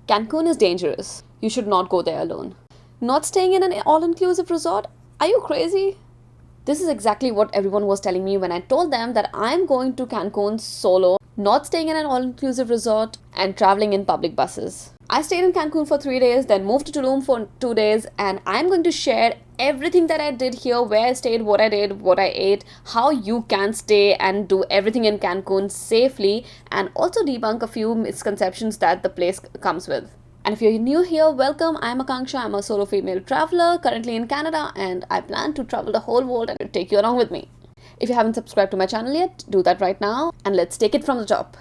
Cancun is dangerous. You should not go there alone. Not staying in an all-inclusive resort? Are you crazy? This is exactly what everyone was telling me when I told them that I'm going to Cancun solo, not staying in an all-inclusive resort, and traveling in public buses. I stayed in Cancun for 3 days, then moved to Tulum for 2 days, and I'm going to share everything that I did here, where I stayed, what I did, what I ate, how you can stay and do everything in Cancun safely, and also debunk a few misconceptions that the place comes with. And if you're new here, welcome. I'm Akanksha. I'm a solo female traveler currently in Canada, and I plan to travel the whole world and take you along with me. If you haven't subscribed to my channel yet, do that right now, and let's take it from the top.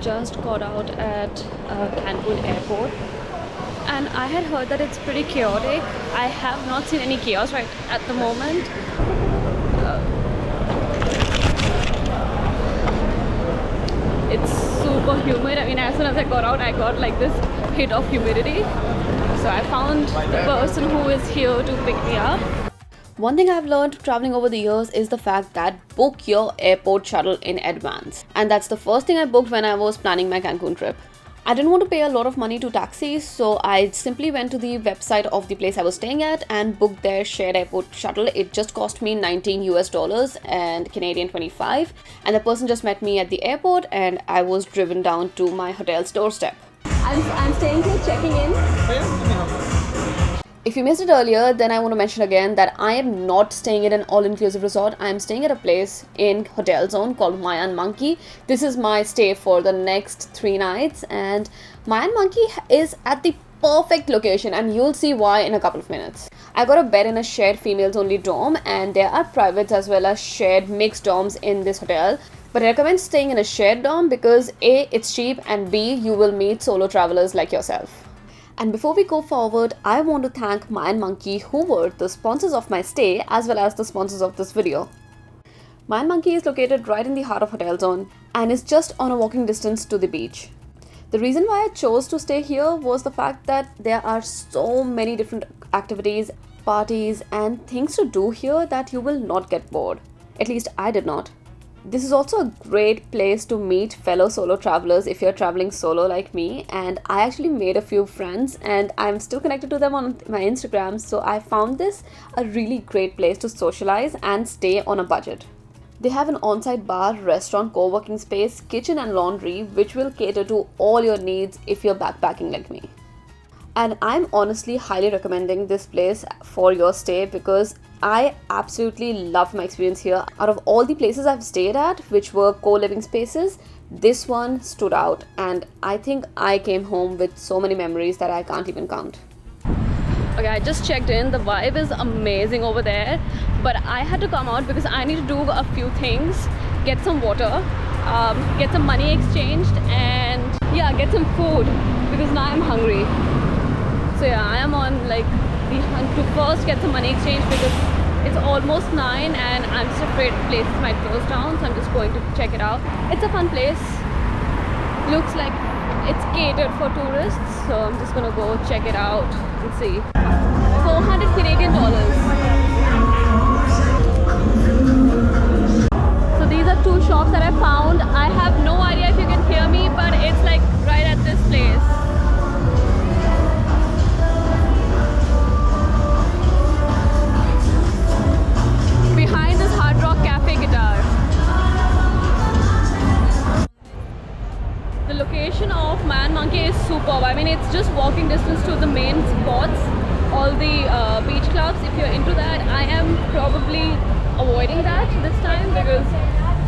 Just got out at Cancun airport, and I had heard that it's pretty chaotic. I have not seen any chaos right at the moment. It's super humid. I mean, as soon as I got out, I got like this hit of humidity. So I found the person who is here to pick me up. One thing I've learned traveling over the years is the fact that book your airport shuttle in advance. And that's the first thing I booked when I was planning my Cancun trip. I didn't want to pay a lot of money to taxis, so I simply went to the website of the place I was staying at and booked their shared airport shuttle. It just cost me $19 and Canadian 25, and the person just met me at the airport and I was driven down to my hotel's doorstep. I'm staying here checking in. If you missed it earlier, then I want to mention again that I am not staying in an all-inclusive resort. I am staying at a place in Hotel Zone called Mayan Monkey. This is my stay for the next 3 nights, and Mayan Monkey is at the perfect location, and you'll see why in a couple of minutes. I got a bed in a shared females-only dorm, and there are privates as well as shared mixed dorms in this hotel. But I recommend staying in a shared dorm because A, it's cheap, and B, you will meet solo travelers like yourself. And before we go forward, I want to thank Mayan Monkey, who were the sponsors of my stay as well as the sponsors of this video. Mayan Monkey is located right in the heart of Hotel Zone and is just on a walking distance to the beach. The reason why I chose to stay here was the fact that there are so many different activities, parties, and things to do here that you will not get bored. At least I did not. This is also a great place to meet fellow solo travelers if you're traveling solo like me, and I actually made a few friends and I'm still connected to them on my Instagram, so I found this a really great place to socialize and stay on a budget. They have an on-site bar, restaurant, co-working space, kitchen and laundry which will cater to all your needs if you're backpacking like me. And I'm honestly highly recommending this place for your stay because I absolutely loved my experience here. Out of all the places I've stayed at, which were co-living spaces, this one stood out, and I think I came home with so many memories that I can't even count. Okay, I just checked in. The vibe is amazing over there, but I had to come out because I need to do a few things. Get some water, get some money exchanged, and yeah, get some food because now I'm hungry. So yeah, I am on like the hunt to first get some money exchange because it's almost 9 and I'm just afraid places might close down, so I'm just going to check it out. It's a fun place. Looks like it's catered for tourists, so I'm just gonna go check it out and see. 400 Canadian dollars. So these are 2 shops that I found. I have no idea if you can hear me, but it's like right at this place. Behind this Hard Rock Cafe guitar. The location of Mayan Monkey is superb. I mean, it's just walking distance to the main spots, all the beach clubs. If you're into that, I am probably avoiding that this time because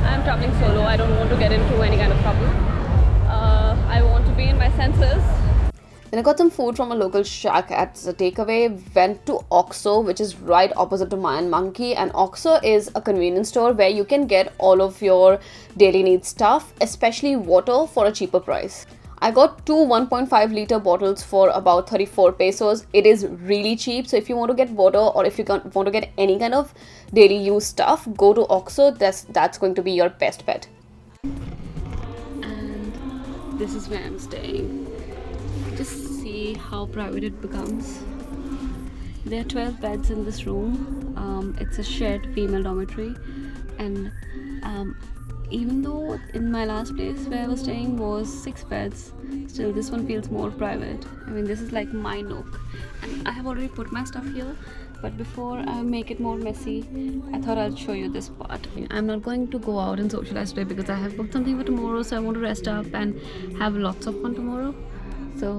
I'm traveling solo. I don't want to get into any kind of trouble. I want to be in my senses. Then I got some food from a local shack at the takeaway, went to Oxxo, which is right opposite to Mayan Monkey, and Oxxo is a convenience store where you can get all of your daily needs stuff, especially water, for a cheaper price. I got 2 1.5 liter bottles for about 34 pesos. It is really cheap, so if you want to get water or if you want to get any kind of daily use stuff, go to Oxxo. That's going to be your best bet. And this is where I'm staying. Just see how private it becomes. There are 12 beds in this room. It's a shared female dormitory, and even though in my last place where I was staying was 6 beds, still this one feels more private. I mean, this is like my nook, and I have already put my stuff here, but before I make it more messy, I thought I'll show you this part. I'm not going to go out and socialize today because I have booked something for tomorrow, so I want to rest up and have lots of fun tomorrow. So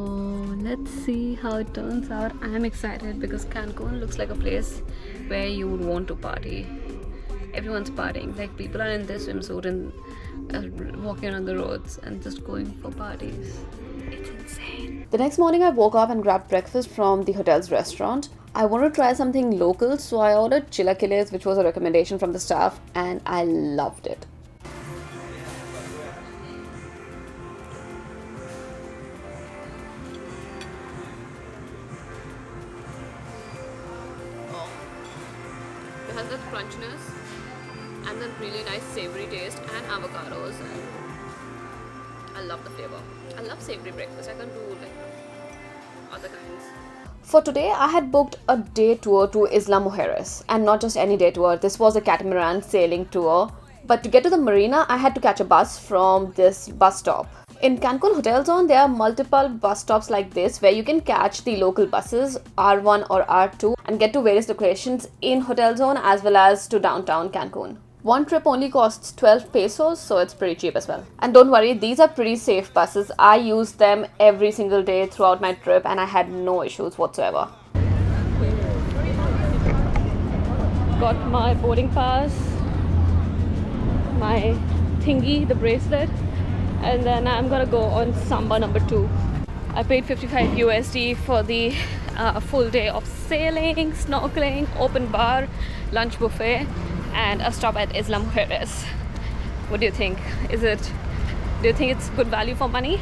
let's see how it turns out. I'm excited because Cancun looks like a place where you would want to party. Everyone's partying, like people are in their swimsuit and walking on the roads and just going for parties. It's insane. The next morning I woke up and grabbed breakfast from the hotel's restaurant. I wanted to try something local, so I ordered chilaquiles, which was a recommendation from the staff, and I loved it. It has that crunchiness and then really nice savory taste and avocados, and I love the flavor. I love savory breakfast. I can't do like other kinds. For today, I had booked a day tour to Isla Mujeres, and not just any day tour. This was a catamaran sailing tour. But to get to the marina, I had to catch a bus from this bus stop. In Cancun Hotel Zone, there are multiple bus stops like this where you can catch the local buses R1 or R2 and get to various locations in Hotel Zone as well as to downtown Cancun. One trip only costs 12 pesos, so it's pretty cheap as well. And don't worry, these are pretty safe buses. I used them every single day throughout my trip and I had no issues whatsoever. Got my boarding pass, my thingy, the bracelet, and then I'm gonna go on Samba number 2. I paid 55 USD for the full day of sailing, snorkeling, open bar, lunch buffet, and a stop at Isla Mujeres. What do you think? Do you think it's good value for money?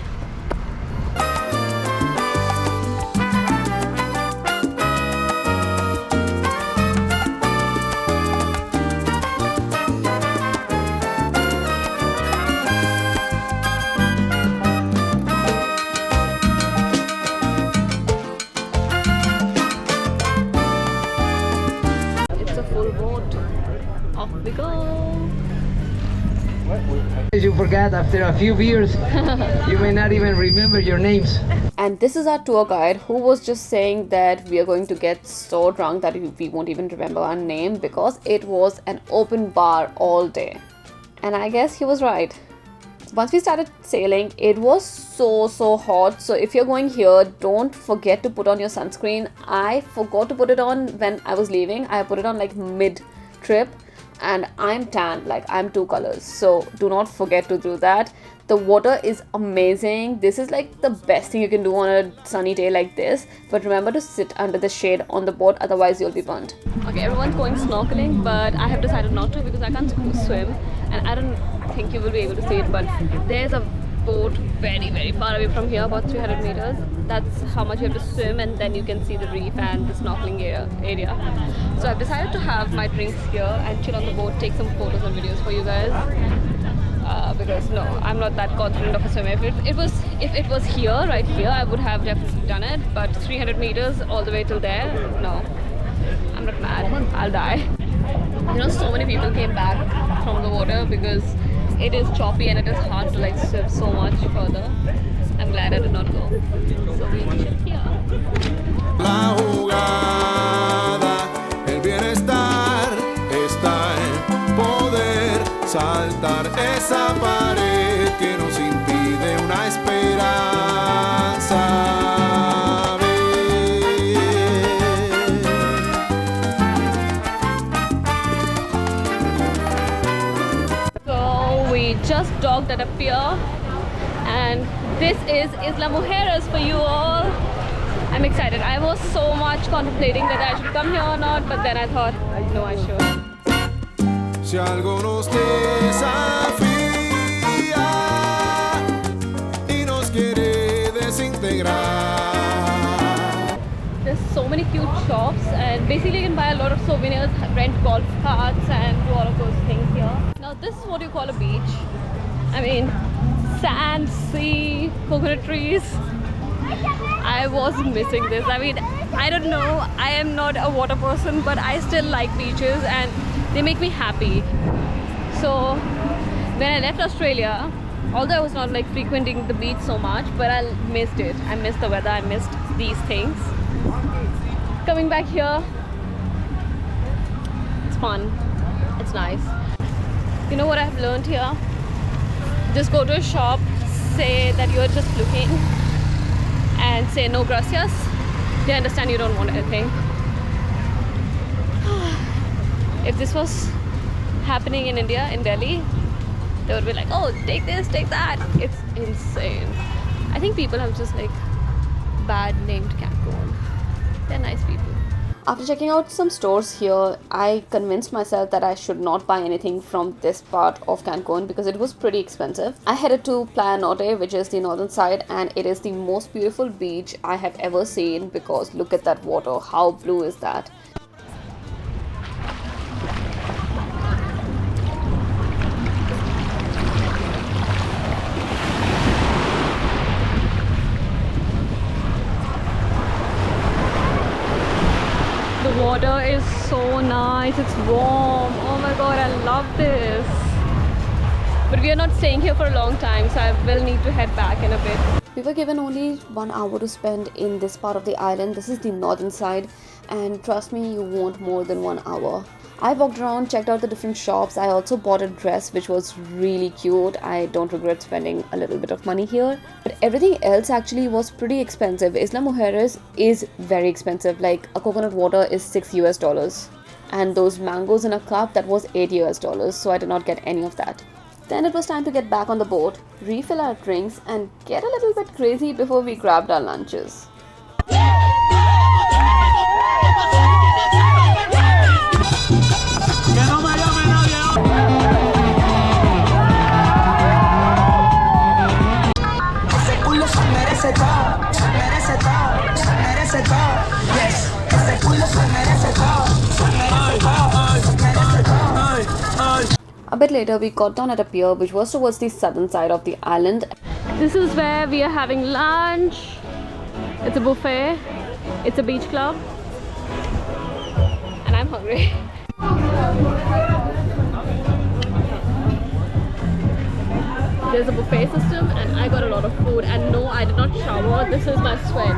It's a full boat. Off we go. You forgot after a few beers, you may not even remember your names. And this is our tour guide who was just saying that we are going to get so drunk that we won't even remember our name because it was an open bar all day. And I guess he was right. Once we started sailing, it was so hot. So if you're going here, don't forget to put on your sunscreen. I forgot to put it on when I was leaving. I put it on like mid-trip. And I'm tan, like I'm 2 colors, so do not forget to do that. The water is amazing. This is like the best thing you can do on a sunny day like this, but remember to sit under the shade on the boat, otherwise you'll be burnt. Okay, everyone's going snorkeling, but I have decided not to because I can't swim, and I don't think you will be able to see it, but there's a boat very far away from here, about 300 meters. That's how much you have to swim, and then you can see the reef and the snorkeling area. So I've decided to have my drinks here and chill on the boat, take some photos and videos for you guys. Because no, I'm not that confident of a swim. If it was here, right here, I would have definitely done it. But 300 meters all the way till there, no, I'm not mad. I'll die. You know, so many people came back from the water because it is choppy and it is hard to like swim so much further. I'm glad I did not go. So we'll chill here. La jugada, el bienestar está en poder saltar esa pared que nos impide una esperanza. So we just docked at a pier, and this is Isla Mujeres for you all. I'm excited. I was so much contemplating whether I should come here or not, but then I thought, no, I should. Si algo nos desafía y nos quiere desintegrar. There's so many cute shops, and basically you can buy a lot of souvenirs, rent golf carts, and do all of those things here. Now this is what you call a beach. I mean, sand, sea, coconut trees. I was missing this. I mean, I don't know, I am not a water person, but I still like beaches and they make me happy. So when I left Australia, although I was not like frequenting the beach so much, but I missed it. I missed the weather, I missed these things. Coming back here, it's fun, it's nice. You know what I've learned here? Just go to a shop, say that you're just looking and say no gracias. They understand you don't want anything. If this was happening in India, in Delhi, they would be like, oh, take this, take that. It's insane. I think people have just like bad named Cancun. They're nice people. After checking out some stores here, I convinced myself that I should not buy anything from this part of Cancun because it was pretty expensive. I headed to Playa Norte, which is the northern side, and it is the most beautiful beach I have ever seen because look at that water. How blue is that? The water is so nice, it's warm. Oh my god, I love this. But we are not staying here for a long time, so I will need to head back in a bit. We were given only 1 hour to spend in this part of the island. This is the northern side, and trust me, you won't more than 1 hour. I walked around, checked out the different shops. I also bought a dress which was really cute. I don't regret spending a little bit of money here. But everything else actually was pretty expensive. Isla Mujeres is very expensive. Like a coconut water is $6 US. And those mangoes in a cup, that was $8 US. So I did not get any of that. Then it was time to get back on the boat, refill our drinks and get a little bit crazy before we grabbed our lunches. A bit later, we got down at a pier which was towards the southern side of the island. This is where we are having lunch. It's a buffet. It's a beach club. And I'm hungry. There's a buffet system and I got a lot of food. And no, I did not shower. This is my sweat.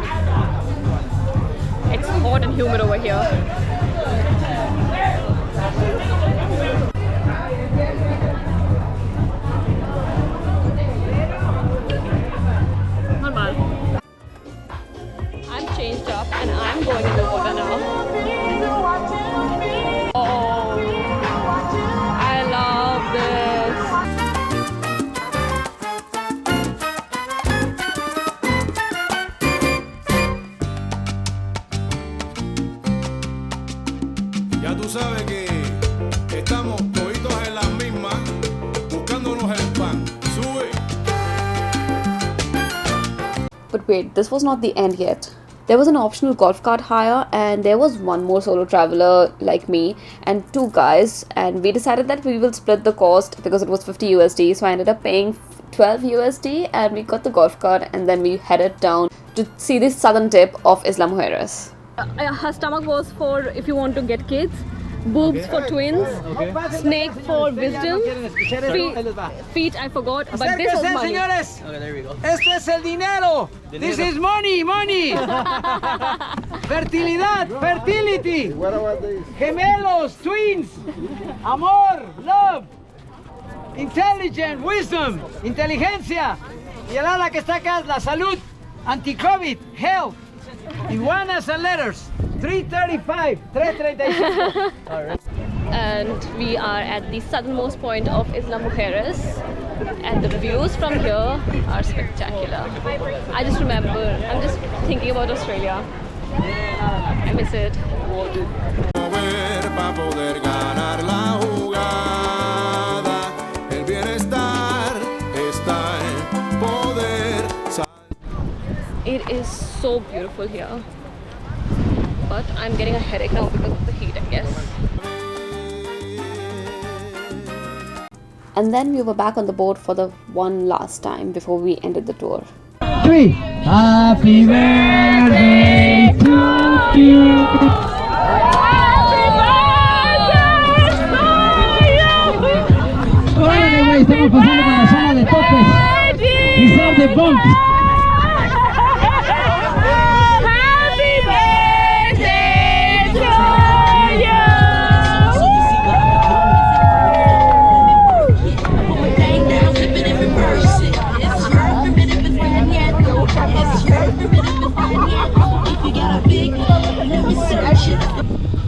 It's hot and humid over here. I'm changed up and I'm going in the water now. Oh, I love this. Ya tú sabes que estamos toditos en las mismas, buscándonos el pan. Sube. But wait, this was not the end yet. There was an optional golf cart hire and there was one more solo traveler like me and 2 guys, and we decided that we will split the cost because it was 50 USD. So I ended up paying 12 USD and we got the golf cart and then we headed down to see the southern tip of Isla Mujeres. Her stomach was for if you want to get kids, boobs for twins, snake for wisdom, feet I forgot, but this was money. Señores. Okay, there we go. Esto es el dinero. This is money, money. Fertilidad, fertility. What about this? Gemelos, twins. Amor, love. Intelligent, wisdom, inteligencia. Y el ala que está acá, la salud, anti-COVID, health. Iguanas and letters. 335, 335. All right. And we are at the southernmost point of Isla Mujeres and the views from here are spectacular. I just remember, I'm just thinking about Australia. I miss it. Para poder ganar la jugada, el bienestar está en poder. It is so beautiful here. But I'm getting a headache now because of the heat, I guess. And then we were back on the boat for the one last time before we ended the tour. 3. Happy birthday to Órale, güey, estamos pasando por la zona de topes. Reserve the bump.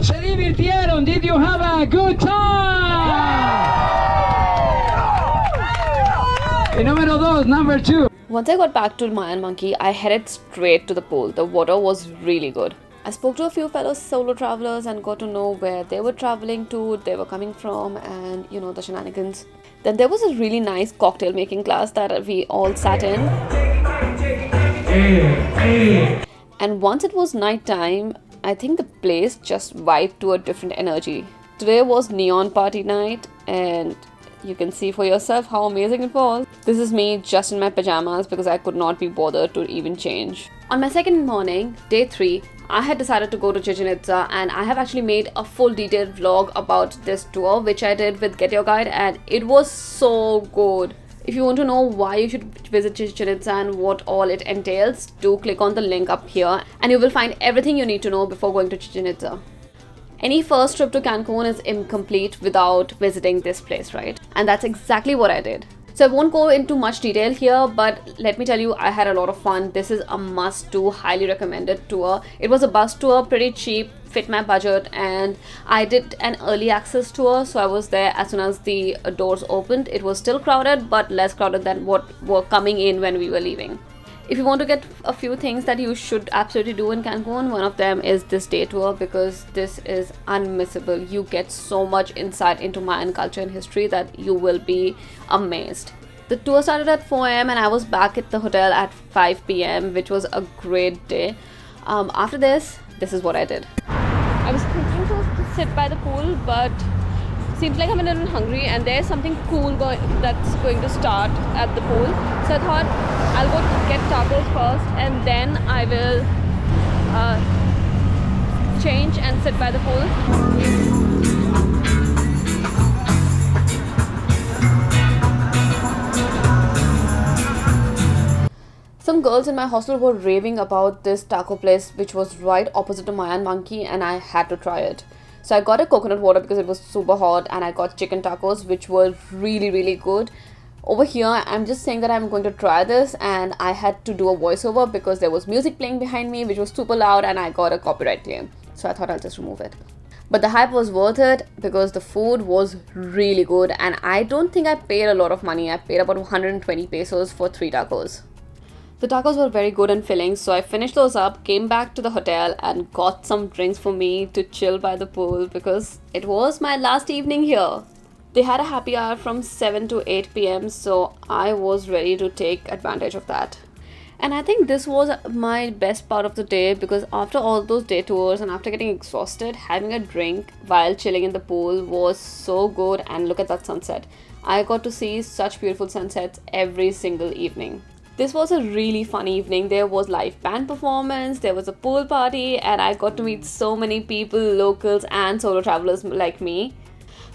¿Se divirtieron? Did you have a good time? Y número 2, number 2. Once I got back to Mayan Monkey, I headed straight to the pool. The water was really good. I spoke to a few fellow solo travelers and got to know where they were traveling to, they were coming from, and you know, the shenanigans. Then there was a really nice cocktail making class that we all sat in. And once it was night time, I think the place just vibed to a different energy. Today was neon party night, and you can see for yourself how amazing it was. This is me just in my pajamas because I could not be bothered to even change. On my second morning, day 3, I had decided to go to Chichen Itza, and I have actually made a full detailed vlog about this tour which I did with Get Your Guide, and it was so good. If you want to know why you should visit Chichen Itza and what all it entails, do click on the link up here and you will find everything you need to know before going to Chichen Itza. Any first trip to Cancun is incomplete without visiting this place, right? And that's exactly what I did. So I won't go into much detail here, but let me tell you, I had a lot of fun. This is a must-do, highly recommended tour. It was a bus tour, pretty cheap, fit my budget, and I did an early access tour, so I was there as soon as the doors opened. It was still crowded, but less crowded than what were coming in when we were leaving. If you want to get a few things that you should absolutely do in Cancun, one of them is this day tour, because this is unmissable. You get so much insight into Mayan culture and history that you will be amazed. The tour started at 4 am and I was back at the hotel at 5 pm, which was a great day. After this is what I did. I was thinking to sit by the pool, but seems like I'm a little hungry and there's something cool that's going to start at the pool. So I thought I'll go get tacos first and then I will change and sit by the pool. Some girls in my hostel were raving about this taco place which was right opposite to Mayan Monkey, and I had to try it. So I got a coconut water because it was super hot, and I got chicken tacos which were really good. Over here I'm just saying that I'm going to try this, and I had to do a voiceover because there was music playing behind me which was super loud and I got a copyright claim. So I thought I'll just remove it. But the hype was worth it because the food was really good, and I don't think I paid a lot of money. I paid about 120 pesos for 3 tacos. The tacos were very good and filling, so I finished those up, came back to the hotel and got some drinks for me to chill by the pool because it was my last evening here. They had a happy hour from 7 to 8 pm, so I was ready to take advantage of that. And I think this was my best part of the day because after all those day tours and after getting exhausted, having a drink while chilling in the pool was so good. And look at that sunset. I got to see such beautiful sunsets every single evening. This was a really fun evening. There was live band performance, there was a pool party, and I got to meet so many people, locals and solo travelers like me.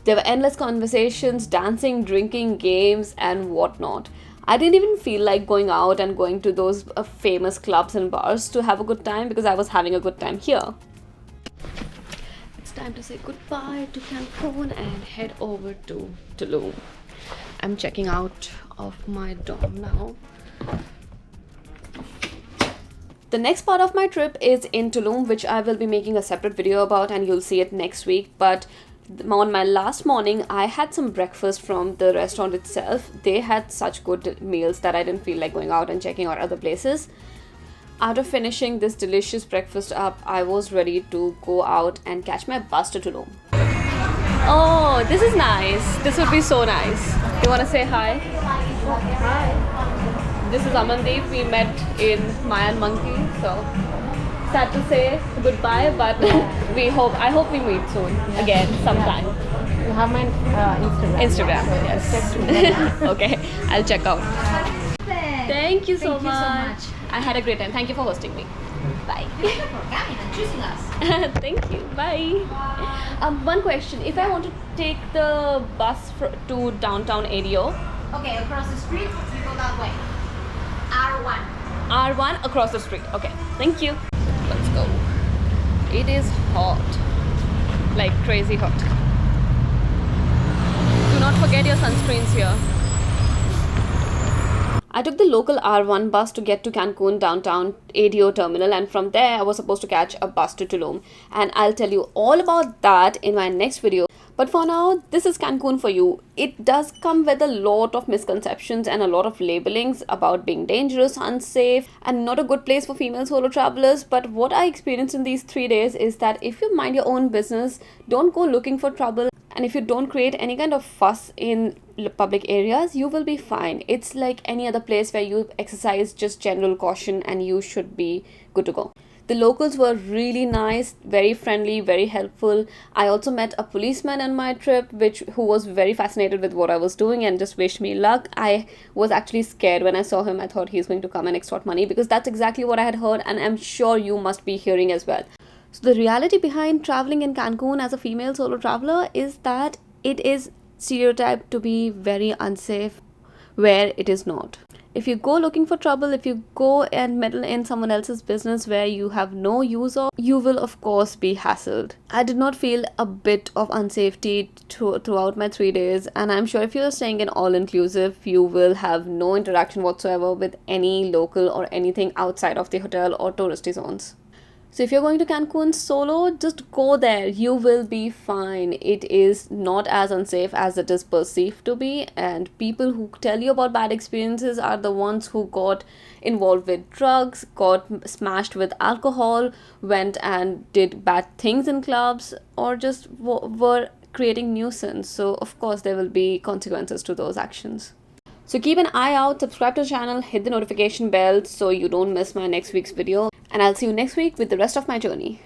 There were endless conversations, dancing, drinking, games and whatnot. I didn't even feel like going out and going to those famous clubs and bars to have a good time because I was having a good time here. It's time to say goodbye to Cancun and head over to Tulum. I'm checking out of my dorm now. The next part of my trip is in Tulum, which I will be making a separate video about and you'll see it next week. But on my last morning, I had some breakfast from the restaurant itself. They had such good meals that I didn't feel like going out and checking out other places. After finishing this delicious breakfast up, I was ready to go out and catch my bus to Tulum. Oh, this is nice. This would be so nice. You want to say hi? Hi. This is Amandeep. We met in Mayan Monkey, so sad to say goodbye, but I hope we meet soon again sometime. You have my Instagram, yes. Okay, I'll check out. Thank you so much. I had a great time. Thank you for hosting me. Bye. Thank you for coming and choosing us. Thank you. Bye. One question. If I want to take the bus to downtown area, Okay, across the street, you go that way. R1. R1 across the street. Okay. Thank you. Let's go. It is hot. Like crazy hot. Do not forget your sunscreens here. I took the local R1 bus to get to Cancun downtown ADO terminal, and from there I was supposed to catch a bus to Tulum, and I'll tell you all about that in my next video. But for now, this is Cancun for you. It does come with a lot of misconceptions and a lot of labelings about being dangerous, unsafe, and not a good place for female solo travelers. But what I experienced in these 3 days is that if you mind your own business, don't go looking for trouble, and if you don't create any kind of fuss in public areas, you will be fine. It's like any other place where you exercise just general caution and you should be good to go. The locals were really nice, very friendly, very helpful. I also met a policeman on my trip who was very fascinated with what I was doing and just wished me luck. I was actually scared when I saw him. I thought he's going to come and extort money, because that's exactly what I had heard, and I'm sure you must be hearing as well. So the reality behind traveling in Cancun as a female solo traveler is that it is stereotyped to be very unsafe, where it is not. If you go looking for trouble, if you go and meddle in someone else's business where you have no use of, you will of course be hassled. I did not feel a bit of unsafety throughout my 3 days, and I'm sure if you're staying in all-inclusive, you will have no interaction whatsoever with any local or anything outside of the hotel or touristy zones. So if you're going to Cancun solo, just go there. You will be fine. It is not as unsafe as it is perceived to be, and people who tell you about bad experiences are the ones who got involved with drugs, got smashed with alcohol, went and did bad things in clubs, or just were creating nuisance. So of course there will be consequences to those actions. So keep an eye out, subscribe to the channel, hit the notification bell so you don't miss my next week's video, and I'll see you next week with the rest of my journey.